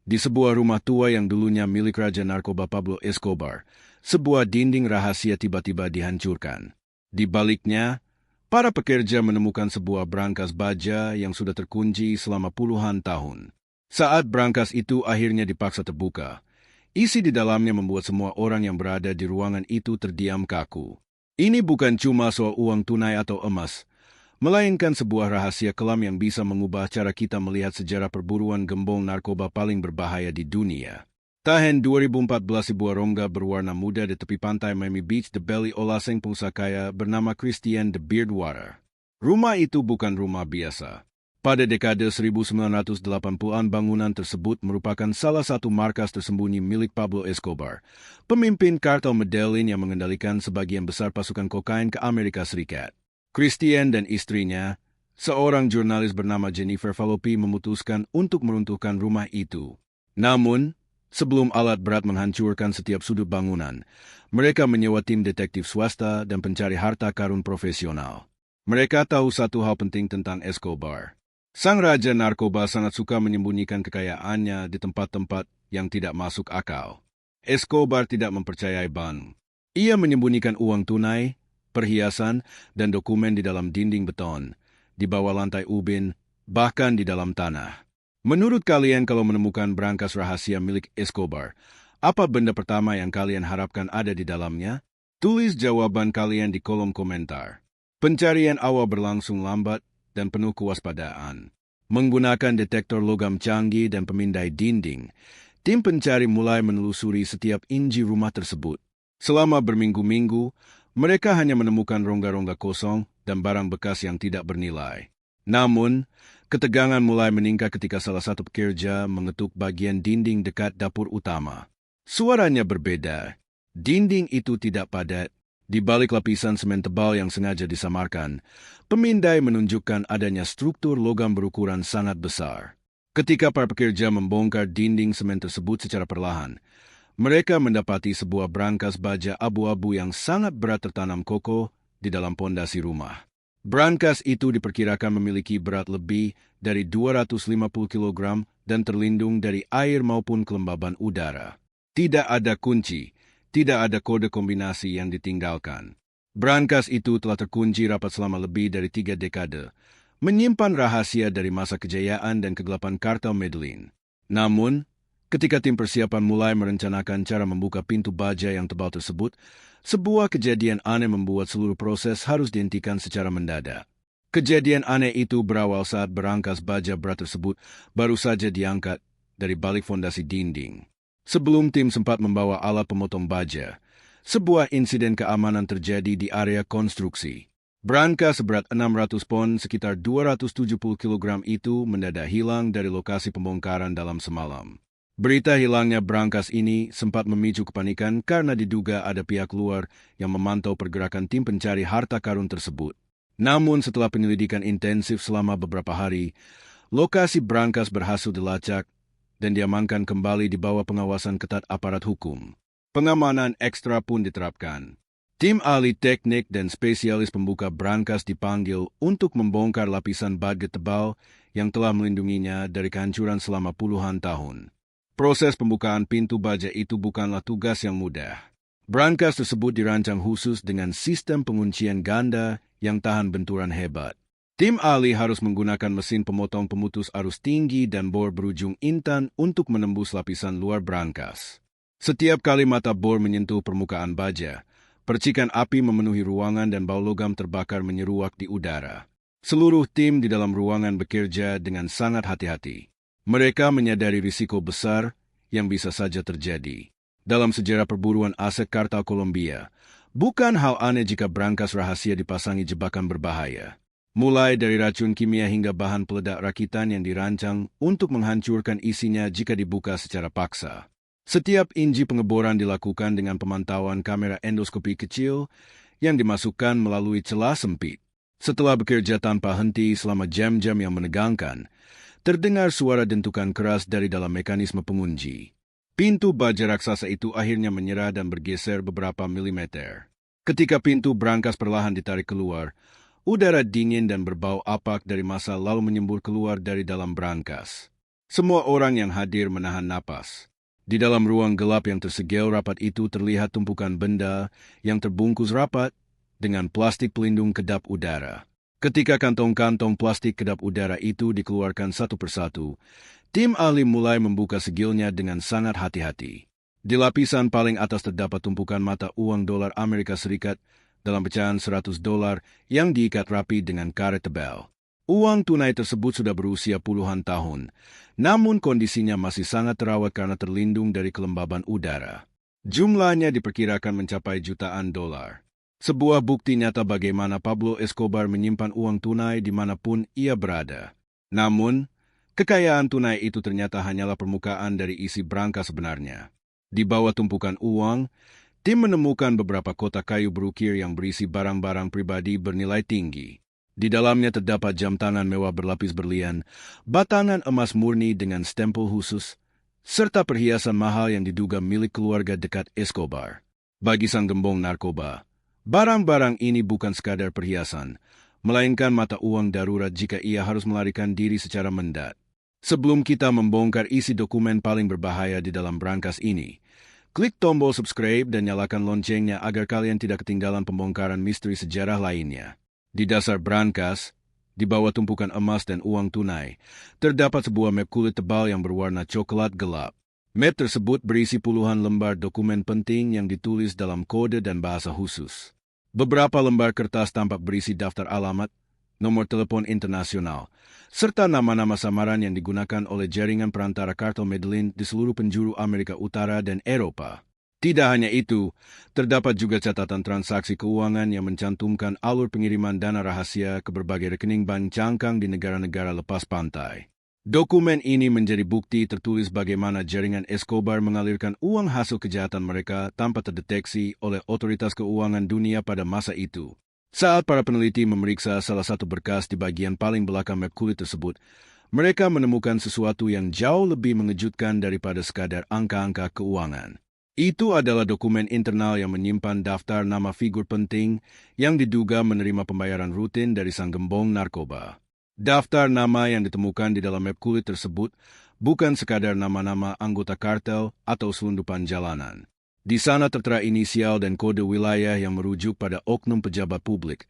Di sebuah rumah tua yang dulunya milik Raja Narkoba Pablo Escobar, sebuah dinding rahasia tiba-tiba dihancurkan. Di baliknya, para pekerja menemukan sebuah brankas baja yang sudah terkunci selama puluhan tahun. Saat brankas itu akhirnya dipaksa terbuka, isi di dalamnya membuat semua orang yang berada di ruangan itu terdiam kaku. Ini bukan cuma soal uang tunai atau emas, melainkan sebuah rahasia kelam yang bisa mengubah cara kita melihat sejarah perburuan gembong narkoba paling berbahaya di dunia. Tahun 2014 sebuah rongga berwarna muda di tepi pantai Miami Beach dibeli oleh seorang pengusaha kaya bernama Christian de Beardwater. Rumah itu bukan rumah biasa. Pada dekade 1980-an bangunan tersebut merupakan salah satu markas tersembunyi milik Pablo Escobar, pemimpin kartel Medellin yang mengendalikan sebagian besar pasukan kokain ke Amerika Serikat. Christian dan istrinya, seorang jurnalis bernama Jennifer Fallopi, memutuskan untuk meruntuhkan rumah itu. Namun, sebelum alat berat menghancurkan setiap sudut bangunan, mereka menyewa tim detektif swasta dan pencari harta karun profesional. Mereka tahu satu hal penting tentang Escobar. Sang raja narkoba sangat suka menyembunyikan kekayaannya di tempat-tempat yang tidak masuk akal. Escobar tidak mempercayai bank. Ia menyembunyikan uang tunai, perhiasan, dan dokumen di dalam dinding beton, di bawah lantai ubin, bahkan di dalam tanah. Menurut kalian, kalau menemukan brankas rahasia milik Escobar, apa benda pertama yang kalian harapkan ada di dalamnya? Tulis jawaban kalian di kolom komentar. Pencarian awal berlangsung lambat dan penuh kewaspadaan. Menggunakan detektor logam canggih dan pemindai dinding, tim pencari mulai menelusuri setiap inci rumah tersebut. Selama berminggu-minggu, mereka hanya menemukan rongga-rongga kosong dan barang bekas yang tidak bernilai. Namun, ketegangan mulai meningkat ketika salah satu pekerja mengetuk bagian dinding dekat dapur utama. Suaranya berbeda. Dinding itu tidak padat. Di balik lapisan semen tebal yang sengaja disamarkan, pemindai menunjukkan adanya struktur logam berukuran sangat besar. Ketika para pekerja membongkar dinding semen tersebut secara perlahan, mereka mendapati sebuah brankas baja abu-abu yang sangat berat tertanam kokoh di dalam pondasi rumah. Brankas itu diperkirakan memiliki berat lebih dari 250 kg dan terlindung dari air maupun kelembaban udara. Tidak ada kunci. Tidak ada kode kombinasi yang ditinggalkan. Brankas itu telah terkunci rapat selama lebih dari 3 dekade, menyimpan rahasia dari masa kejayaan dan kegelapan kartel Medellin. Namun, ketika tim persiapan mulai merencanakan cara membuka pintu baja yang tebal tersebut, sebuah kejadian aneh membuat seluruh proses harus dihentikan secara mendadak. Kejadian aneh itu berawal saat brankas baja berat tersebut baru saja diangkat dari balik fondasi dinding. Sebelum tim sempat membawa alat pemotong baja, sebuah insiden keamanan terjadi di area konstruksi. Brankas seberat 600 pon sekitar 270 kg itu mendadak hilang dari lokasi pembongkaran dalam semalam. Berita hilangnya brankas ini sempat memicu kepanikan karena diduga ada pihak luar yang memantau pergerakan tim pencari harta karun tersebut. Namun setelah penyelidikan intensif selama beberapa hari, lokasi brankas berhasil dilacak dan diamankan kembali di bawah pengawasan ketat aparat hukum. Pengamanan ekstra pun diterapkan. Tim ahli teknik dan spesialis pembuka brankas dipanggil untuk membongkar lapisan baja tebal yang telah melindunginya dari kehancuran selama puluhan tahun. Proses pembukaan pintu baja itu bukanlah tugas yang mudah. Brankas tersebut dirancang khusus dengan sistem penguncian ganda yang tahan benturan hebat. Tim ahli harus menggunakan mesin pemotong pemutus arus tinggi dan bor berujung intan untuk menembus lapisan luar brankas. Setiap kali mata bor menyentuh permukaan baja, percikan api memenuhi ruangan dan bau logam terbakar menyeruak di udara. Seluruh tim di dalam ruangan bekerja dengan sangat hati-hati. Mereka menyadari risiko besar yang bisa saja terjadi. Dalam sejarah perburuan aset kartel Kolombia, bukan hal aneh jika brankas rahasia dipasangi jebakan berbahaya. Mulai dari racun kimia hingga bahan peledak rakitan yang dirancang untuk menghancurkan isinya jika dibuka secara paksa. Setiap inci pengeboran dilakukan dengan pemantauan kamera endoskopi kecil yang dimasukkan melalui celah sempit. Setelah bekerja tanpa henti selama jam-jam yang menegangkan, terdengar suara dentukan keras dari dalam mekanisme pengunci. Pintu baja raksasa itu akhirnya menyerah dan bergeser beberapa milimeter. Ketika pintu brankas perlahan ditarik keluar, udara dingin dan berbau apak dari masa lalu menyembur keluar dari dalam brankas. Semua orang yang hadir menahan napas. Di dalam ruang gelap yang tersegel rapat itu terlihat tumpukan benda yang terbungkus rapat dengan plastik pelindung kedap udara. Ketika kantong-kantong plastik kedap udara itu dikeluarkan satu persatu, tim ahli mulai membuka segilnya dengan sangat hati-hati. Di lapisan paling atas terdapat tumpukan mata uang dolar Amerika Serikat dalam pecahan $100 yang diikat rapi dengan karet tebal. Uang tunai tersebut sudah berusia puluhan tahun, namun kondisinya masih sangat terawat karena terlindung dari kelembaban udara. Jumlahnya diperkirakan mencapai jutaan dolar. Sebuah bukti nyata bagaimana Pablo Escobar menyimpan uang tunai dimanapun ia berada. Namun, kekayaan tunai itu ternyata hanyalah permukaan dari isi brankas sebenarnya. Di bawah tumpukan uang, tim menemukan beberapa kotak kayu berukir yang berisi barang-barang pribadi bernilai tinggi. Di dalamnya terdapat jam tangan mewah berlapis berlian, batangan emas murni dengan stempel khusus, serta perhiasan mahal yang diduga milik keluarga dekat Escobar. Bagi sang gembong narkoba, barang-barang ini bukan sekadar perhiasan, melainkan mata uang darurat jika ia harus melarikan diri secara mendadak. Sebelum kita membongkar isi dokumen paling berbahaya di dalam brankas ini, klik tombol subscribe dan nyalakan loncengnya agar kalian tidak ketinggalan pembongkaran misteri sejarah lainnya. Di dasar brankas, di bawah tumpukan emas dan uang tunai, terdapat sebuah map kulit tebal yang berwarna coklat gelap. Map tersebut berisi puluhan lembar dokumen penting yang ditulis dalam kode dan bahasa khusus. Beberapa lembar kertas tampak berisi daftar alamat, nomor telepon internasional, serta nama-nama samaran yang digunakan oleh jaringan perantara kartel Medellin di seluruh penjuru Amerika Utara dan Eropa. Tidak hanya itu, terdapat juga catatan transaksi keuangan yang mencantumkan alur pengiriman dana rahasia ke berbagai rekening bank cangkang di negara-negara lepas pantai. Dokumen ini menjadi bukti tertulis bagaimana jaringan Escobar mengalirkan uang hasil kejahatan mereka tanpa terdeteksi oleh otoritas keuangan dunia pada masa itu. Saat para peneliti memeriksa salah satu berkas di bagian paling belakang map kulit tersebut, mereka menemukan sesuatu yang jauh lebih mengejutkan daripada sekadar angka-angka keuangan. Itu adalah dokumen internal yang menyimpan daftar nama figur penting yang diduga menerima pembayaran rutin dari sang gembong narkoba. Daftar nama yang ditemukan di dalam map kulit tersebut bukan sekadar nama-nama anggota kartel atau selundupan jalanan. Di sana tertera inisial dan kode wilayah yang merujuk pada oknum pejabat publik,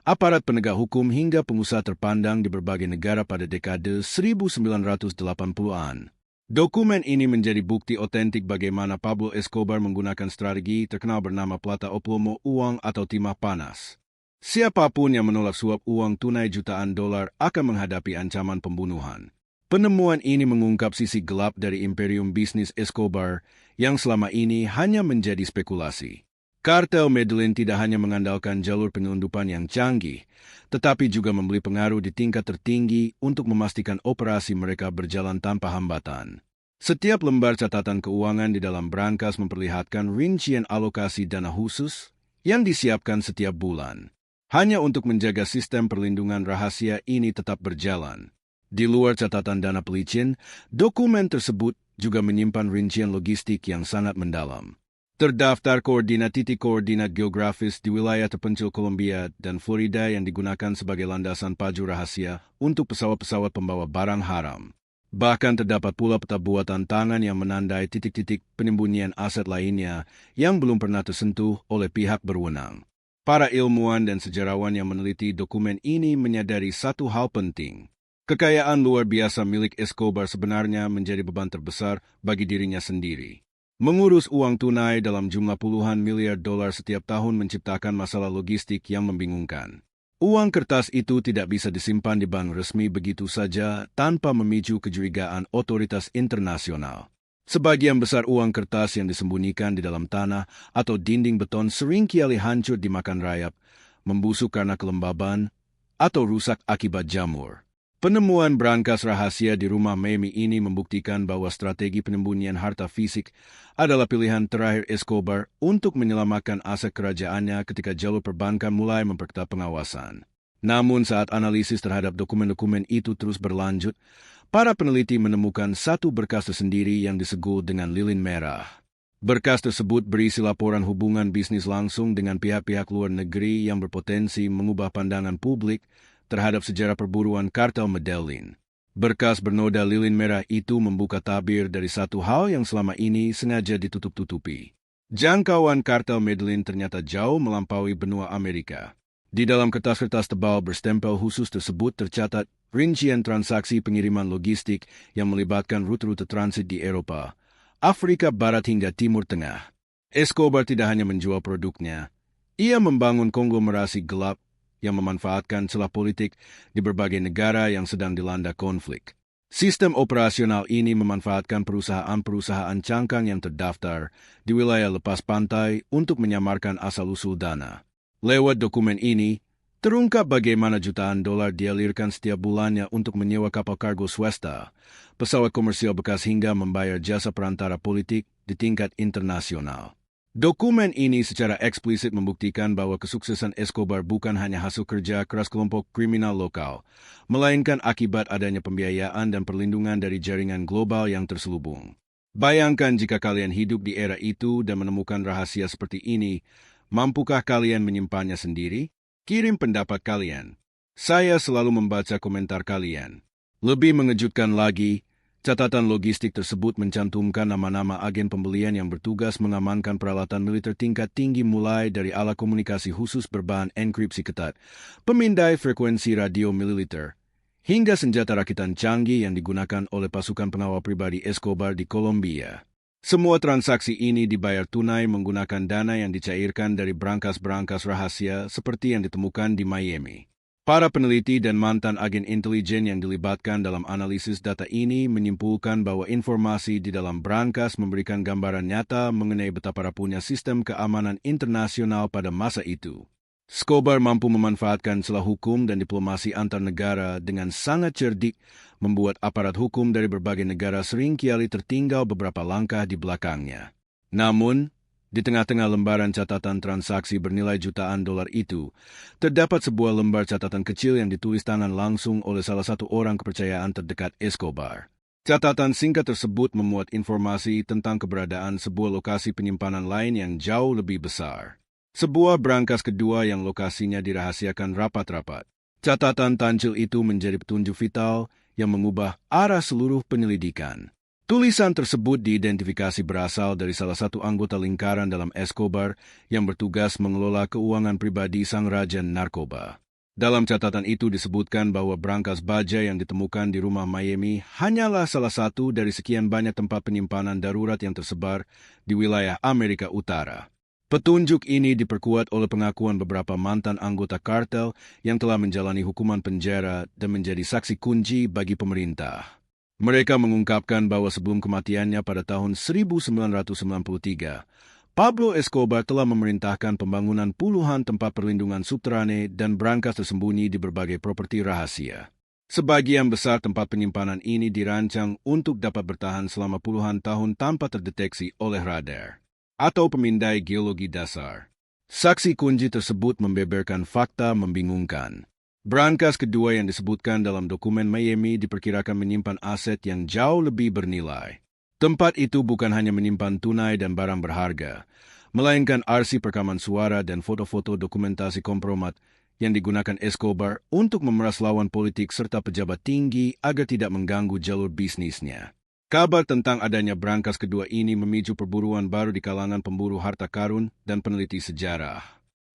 aparat penegak hukum hingga pengusaha terpandang di berbagai negara pada dekade 1980-an. Dokumen ini menjadi bukti otentik bagaimana Pablo Escobar menggunakan strategi terkenal bernama plata o plomo uang atau timah panas. Siapapun yang menolak suap uang tunai jutaan dolar akan menghadapi ancaman pembunuhan. Penemuan ini mengungkap sisi gelap dari imperium bisnis Escobar yang selama ini hanya menjadi spekulasi. Kartel Medellin tidak hanya mengandalkan jalur penyelundupan yang canggih, tetapi juga membeli pengaruh di tingkat tertinggi untuk memastikan operasi mereka berjalan tanpa hambatan. Setiap lembar catatan keuangan di dalam brankas memperlihatkan rincian alokasi dana khusus yang disiapkan setiap bulan, hanya untuk menjaga sistem perlindungan rahasia ini tetap berjalan. Di luar catatan dana pelicin, dokumen tersebut juga menyimpan rincian logistik yang sangat mendalam. Terdaftar koordinat titik koordinat geografis di wilayah terpencil Kolombia dan Florida yang digunakan sebagai landasan pacu rahasia untuk pesawat-pesawat pembawa barang haram. Bahkan terdapat pula peta buatan tangan yang menandai titik-titik penyembunyian aset lainnya yang belum pernah tersentuh oleh pihak berwenang. Para ilmuwan dan sejarawan yang meneliti dokumen ini menyadari satu hal penting. Kekayaan luar biasa milik Escobar sebenarnya menjadi beban terbesar bagi dirinya sendiri. Mengurus uang tunai dalam jumlah puluhan miliar dolar setiap tahun menciptakan masalah logistik yang membingungkan. Uang kertas itu tidak bisa disimpan di bank resmi begitu saja tanpa memicu kecurigaan otoritas internasional. Sebagian besar uang kertas yang disembunyikan di dalam tanah atau dinding beton seringkali hancur dimakan rayap, membusuk karena kelembaban, atau rusak akibat jamur. Penemuan brankas rahasia di rumah Mamie ini membuktikan bahwa strategi penyembunyian harta fisik adalah pilihan terakhir Escobar untuk menyelamatkan aset kerajaannya ketika jalur perbankan mulai memperketat pengawasan. Namun saat analisis terhadap dokumen-dokumen itu terus berlanjut, para peneliti menemukan satu berkas tersendiri yang disegel dengan lilin merah. Berkas tersebut berisi laporan hubungan bisnis langsung dengan pihak-pihak luar negeri yang berpotensi mengubah pandangan publik terhadap sejarah perburuan kartel Medellin. Berkas bernoda lilin merah itu membuka tabir dari satu hal yang selama ini sengaja ditutup-tutupi. Jangkauan kartel Medellin ternyata jauh melampaui benua Amerika. Di dalam kertas-kertas tebal berstempel khusus tersebut tercatat rincian transaksi pengiriman logistik yang melibatkan rute-rute transit di Eropa, Afrika Barat hingga Timur Tengah. Escobar tidak hanya menjual produknya, ia membangun konglomerasi gelap yang memanfaatkan celah politik di berbagai negara yang sedang dilanda konflik. Sistem operasional ini memanfaatkan perusahaan-perusahaan cangkang yang terdaftar di wilayah lepas pantai untuk menyamarkan asal-usul dana. Lewat dokumen ini, terungkap bagaimana jutaan dolar dialirkan setiap bulannya untuk menyewa kapal kargo swasta, pesawat komersial bekas hingga membayar jasa perantara politik di tingkat internasional. Dokumen ini secara eksplisit membuktikan bahwa kesuksesan Escobar bukan hanya hasil kerja keras kelompok kriminal lokal, melainkan akibat adanya pembiayaan dan perlindungan dari jaringan global yang terselubung. Bayangkan jika kalian hidup di era itu dan menemukan rahasia seperti ini, mampukah kalian menyimpannya sendiri? Kirim pendapat kalian. Saya selalu membaca komentar kalian. Lebih mengejutkan lagi, catatan logistik tersebut mencantumkan nama-nama agen pembelian yang bertugas mengamankan peralatan militer tingkat tinggi mulai dari alat komunikasi khusus berbahan enkripsi ketat, pemindai frekuensi radio militer, hingga senjata rakitan canggih yang digunakan oleh pasukan pengawal pribadi Escobar di Kolombia. Semua transaksi ini dibayar tunai menggunakan dana yang dicairkan dari brankas-brankas rahasia seperti yang ditemukan di Miami. Para peneliti dan mantan agen intelijen yang dilibatkan dalam analisis data ini menyimpulkan bahwa informasi di dalam brankas memberikan gambaran nyata mengenai betapa rapuhnya sistem keamanan internasional pada masa itu. Escobar mampu memanfaatkan celah hukum dan diplomasi antar negara dengan sangat cerdik, membuat aparat hukum dari berbagai negara seringkali tertinggal beberapa langkah di belakangnya. Namun, di tengah-tengah lembaran catatan transaksi bernilai jutaan dolar itu, terdapat sebuah lembar catatan kecil yang ditulis tangan langsung oleh salah satu orang kepercayaan terdekat Escobar. Catatan singkat tersebut memuat informasi tentang keberadaan sebuah lokasi penyimpanan lain yang jauh lebih besar. Sebuah brankas kedua yang lokasinya dirahasiakan rapat-rapat. Catatan tancil itu menjadi petunjuk vital yang mengubah arah seluruh penyelidikan. Tulisan tersebut diidentifikasi berasal dari salah satu anggota lingkaran dalam Escobar yang bertugas mengelola keuangan pribadi sang raja narkoba. Dalam catatan itu disebutkan bahwa brankas baja yang ditemukan di rumah Miami hanyalah salah satu dari sekian banyak tempat penyimpanan darurat yang tersebar di wilayah Amerika Utara. Petunjuk ini diperkuat oleh pengakuan beberapa mantan anggota kartel yang telah menjalani hukuman penjara dan menjadi saksi kunci bagi pemerintah. Mereka mengungkapkan bahwa sebelum kematiannya pada tahun 1993, Pablo Escobar telah memerintahkan pembangunan puluhan tempat perlindungan subterane dan brankas tersembunyi di berbagai properti rahasia. Sebagian besar tempat penyimpanan ini dirancang untuk dapat bertahan selama puluhan tahun tanpa terdeteksi oleh radar atau pemindai geologi dasar. Saksi kunci tersebut membeberkan fakta membingungkan. Brankas kedua yang disebutkan dalam dokumen Miami diperkirakan menyimpan aset yang jauh lebih bernilai. Tempat itu bukan hanya menyimpan tunai dan barang berharga, melainkan arsip rekaman suara dan foto-foto dokumentasi kompromat yang digunakan Escobar untuk memeras lawan politik serta pejabat tinggi agar tidak mengganggu jalur bisnisnya. Kabar tentang adanya brankas kedua ini memicu perburuan baru di kalangan pemburu harta karun dan peneliti sejarah.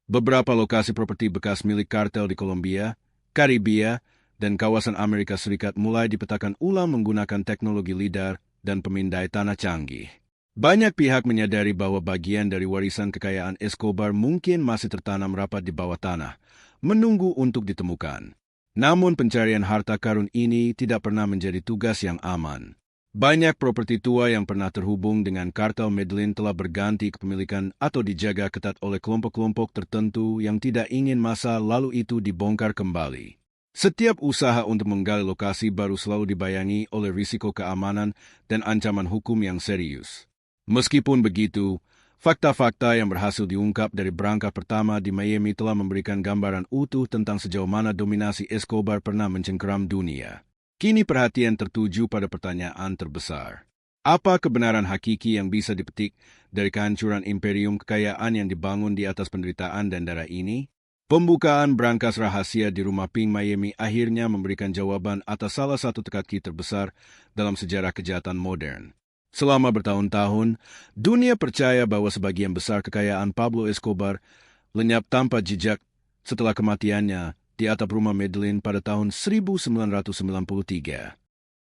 Beberapa lokasi properti bekas milik kartel di Kolombia, Karibia, dan kawasan Amerika Serikat mulai dipetakan ulang menggunakan teknologi lidar dan pemindai tanah canggih. Banyak pihak menyadari bahwa bagian dari warisan kekayaan Escobar mungkin masih tertanam rapat di bawah tanah, menunggu untuk ditemukan. Namun pencarian harta karun ini tidak pernah menjadi tugas yang aman. Banyak properti tua yang pernah terhubung dengan kartel Medellin telah berganti kepemilikan atau dijaga ketat oleh kelompok-kelompok tertentu yang tidak ingin masa lalu itu dibongkar kembali. Setiap usaha untuk menggali lokasi baru selalu dibayangi oleh risiko keamanan dan ancaman hukum yang serius. Meskipun begitu, fakta-fakta yang berhasil diungkap dari berangkas pertama di Miami telah memberikan gambaran utuh tentang sejauh mana dominasi Escobar pernah mencengkeram dunia. Kini perhatian tertuju pada pertanyaan terbesar. Apa kebenaran hakiki yang bisa dipetik dari kehancuran imperium kekayaan yang dibangun di atas penderitaan dan darah ini? Pembukaan brankas rahasia di rumah Pink Miami akhirnya memberikan jawaban atas salah satu teka-teki terbesar dalam sejarah kejahatan modern. Selama bertahun-tahun, dunia percaya bahwa sebagian besar kekayaan Pablo Escobar lenyap tanpa jejak setelah kematiannya di atap rumah Medellin pada tahun 1993.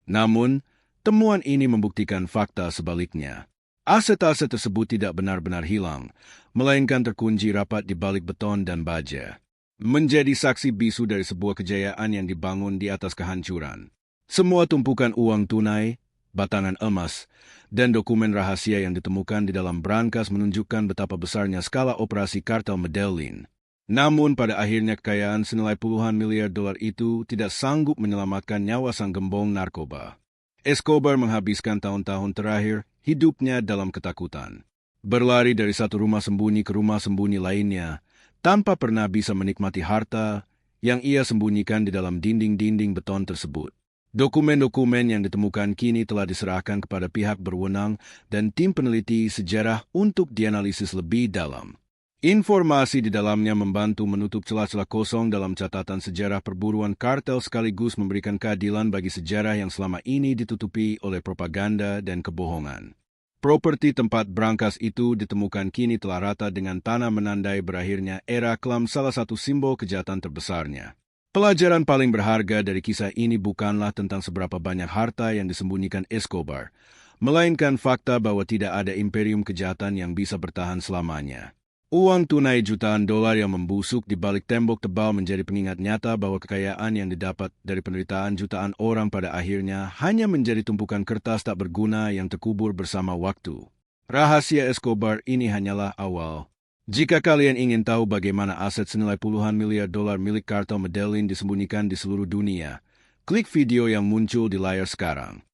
Namun, temuan ini membuktikan fakta sebaliknya. Aset-aset tersebut tidak benar-benar hilang, melainkan terkunci rapat di balik beton dan baja. Menjadi saksi bisu dari sebuah kejayaan yang dibangun di atas kehancuran. Semua tumpukan uang tunai, batangan emas, dan dokumen rahasia yang ditemukan di dalam brankas menunjukkan betapa besarnya skala operasi kartel Medellin. Namun pada akhirnya kekayaan senilai puluhan miliar dolar itu tidak sanggup menyelamatkan nyawa sang gembong narkoba. Escobar menghabiskan tahun-tahun terakhir hidupnya dalam ketakutan. Berlari dari satu rumah sembunyi ke rumah sembunyi lainnya, tanpa pernah bisa menikmati harta yang ia sembunyikan di dalam dinding-dinding beton tersebut. Dokumen-dokumen yang ditemukan kini telah diserahkan kepada pihak berwenang dan tim peneliti sejarah untuk dianalisis lebih dalam. Informasi di dalamnya membantu menutup celah-celah kosong dalam catatan sejarah perburuan kartel sekaligus memberikan keadilan bagi sejarah yang selama ini ditutupi oleh propaganda dan kebohongan. Properti tempat brankas itu ditemukan kini telah rata dengan tanah menandai berakhirnya era kelam salah satu simbol kejahatan terbesarnya. Pelajaran paling berharga dari kisah ini bukanlah tentang seberapa banyak harta yang disembunyikan Escobar, melainkan fakta bahwa tidak ada imperium kejahatan yang bisa bertahan selamanya. Uang tunai jutaan dolar yang membusuk di balik tembok tebal menjadi pengingat nyata bahwa kekayaan yang didapat dari penderitaan jutaan orang pada akhirnya hanya menjadi tumpukan kertas tak berguna yang terkubur bersama waktu. Rahasia Escobar ini hanyalah awal. Jika kalian ingin tahu bagaimana aset senilai puluhan miliar dolar milik kartel Medellin disembunyikan di seluruh dunia, klik video yang muncul di layar sekarang.